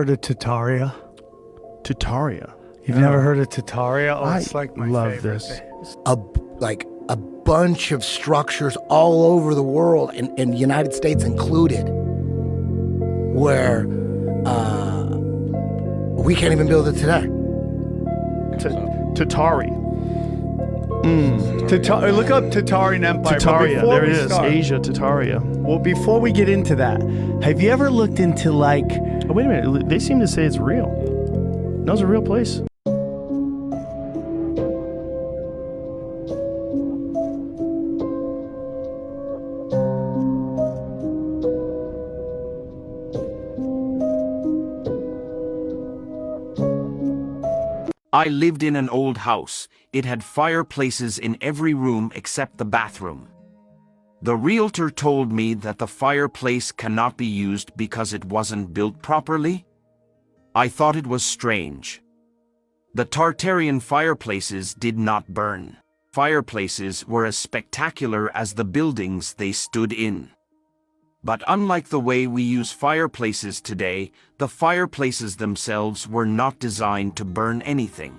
heard of tartaria? Tartaria. You've never heard of tartaria? Oh, it's like my love favorite this. thing. Like a bunch of structures all over the world, and the United States included, where we can't even build it today. Tatari. Look up Tartarian Empire. But Tartaria. before There we it is. start- Asia, Tartaria. Well, before we get into that, have you ever looked into like... Oh, wait a minute. They seem to say it's real. That was a real place. I lived in an old house. It had fireplaces in every room except the bathroom. The realtor told me that the fireplace cannot be used because it wasn't built properly. I thought it was strange. The Tartarian fireplaces did not burn. Fireplaces were as spectacular as the buildings they stood in. But unlike the way we use fireplaces today, the fireplaces themselves were not designed to burn anything.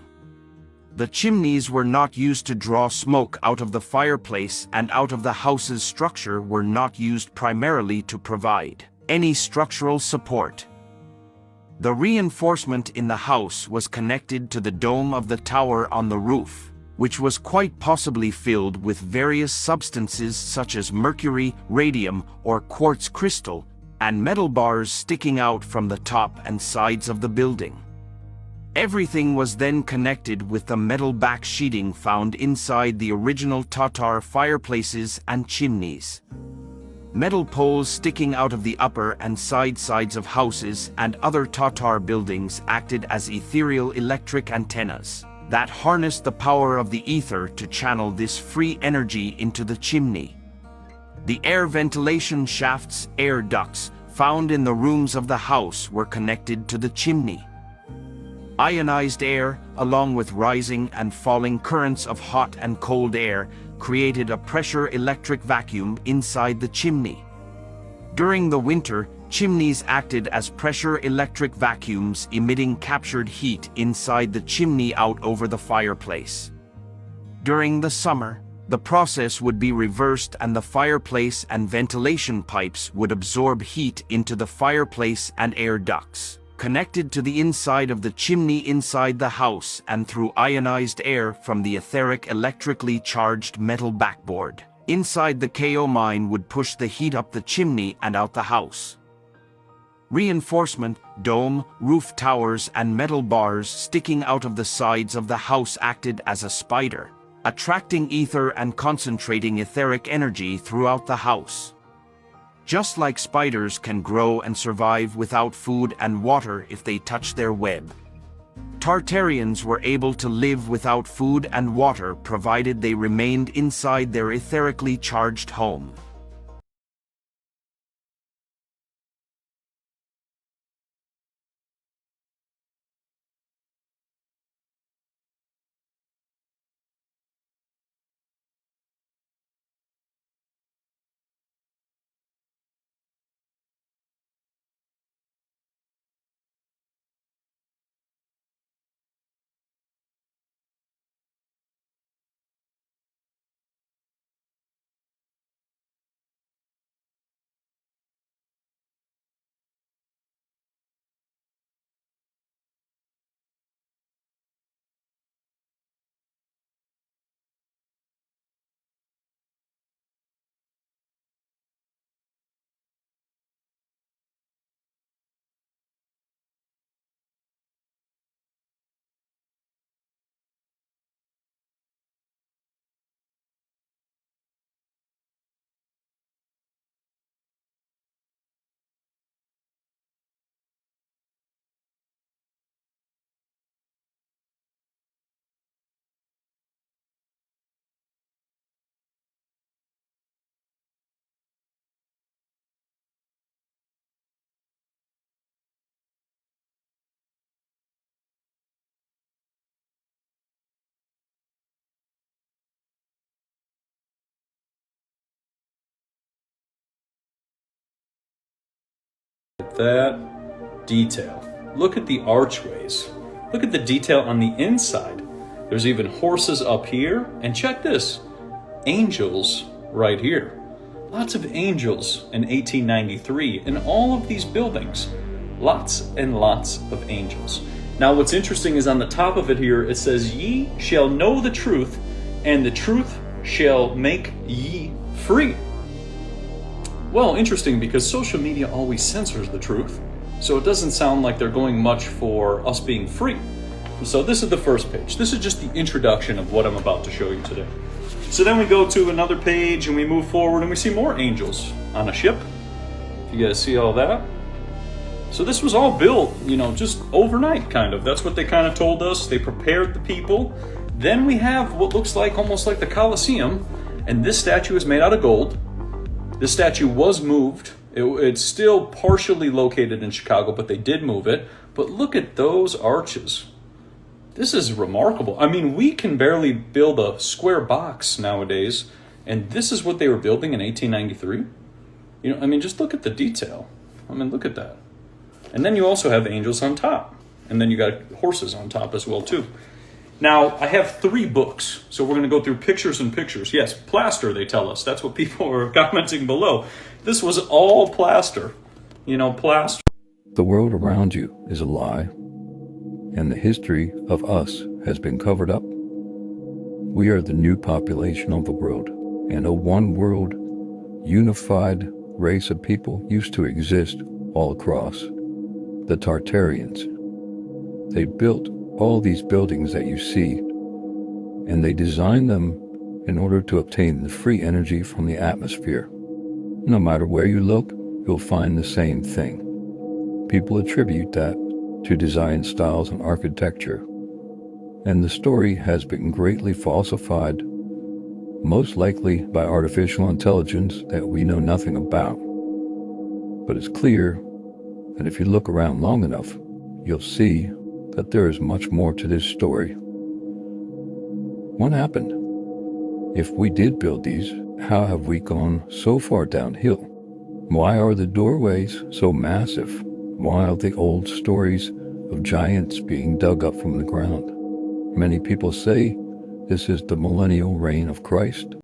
The chimneys were not used to draw smoke out of the fireplace, and out of the house's structure were not used primarily to provide any structural support. The reinforcement in the house was connected to the dome of the tower on the roof, which was quite possibly filled with various substances such as mercury, radium, or quartz crystal, and metal bars sticking out from the top and sides of the building. Everything was then connected with the metal back sheeting found inside the original Tatar fireplaces and chimneys. Metal poles sticking out of the upper and side sides of houses and other Tatar buildings acted as ethereal electric antennas that harnessed the power of the ether to channel this free energy into the chimney. The air ventilation shafts, air ducts, found in the rooms of the house were connected to the chimney. Ionized air, along with rising and falling currents of hot and cold air, created a pressure electric vacuum inside the chimney. During the winter, chimneys acted as pressure electric vacuums emitting captured heat inside the chimney out over the fireplace. During the summer, the process would be reversed and the fireplace and ventilation pipes would absorb heat into the fireplace and air ducts, connected to the inside of the chimney inside the house and through ionized air from the etheric electrically charged metal backboard inside the KO mine would push the heat up the chimney and out the house. Reinforcement, dome, roof towers, and metal bars sticking out of the sides of the house acted as a spider, attracting ether and concentrating etheric energy throughout the house. Just like spiders can grow and survive without food and water if they touch their web, Tartarians were able to live without food and water provided they remained inside their etherically charged home. That detail. look at the archways. Look at the detail on the inside. There's even horses up here. And check this, angels right here. Lots of angels in 1893 in all of these buildings. Lots and lots of angels. Now what's interesting is on the top of it here, it says, "Ye shall know the truth, and the truth shall make ye free." Well, interesting, because social media always censors the truth, so it doesn't sound like they're going much for us being free. So this is the first page. This is just the introduction of what I'm about to show you today. So then we go to another page and we move forward and we see more angels on a ship. You guys see all that? So this was all built, just overnight, kind of. That's what they kind of told us. They prepared the people. Then we have what looks like almost like the Colosseum, and this statue is made out of gold. This statue was moved. It's still partially located in Chicago, but they did move it. But look at those arches. This is remarkable. I mean, we can barely build a square box nowadays, and this is what they were building in 1893. Just look at the detail. Look at that. And then you also have angels on top, and then you got horses on top as well too. Now, I have 3 books, so we're going to go through pictures and pictures. Yes, plaster, they tell us. That's what people were commenting below. This was all plaster. Plaster. The world around you is a lie, and the history of us has been covered up. We are the new population of the world, and a one-world, unified race of people used to exist all across. The Tartarians. They built all these buildings that you see, and they designed them in order to obtain the free energy from the atmosphere. No matter where you look, you'll find the same thing. People attribute that to design styles and architecture, and the story has been greatly falsified, most likely by artificial intelligence that we know nothing about. But it's clear that if you look around long enough, you'll see that there is much more to this story. What happened? If we did build these, how have we gone so far downhill? Why are the doorways so massive? Why are the old stories of giants being dug up from the ground? Many people say this is the millennial reign of Christ.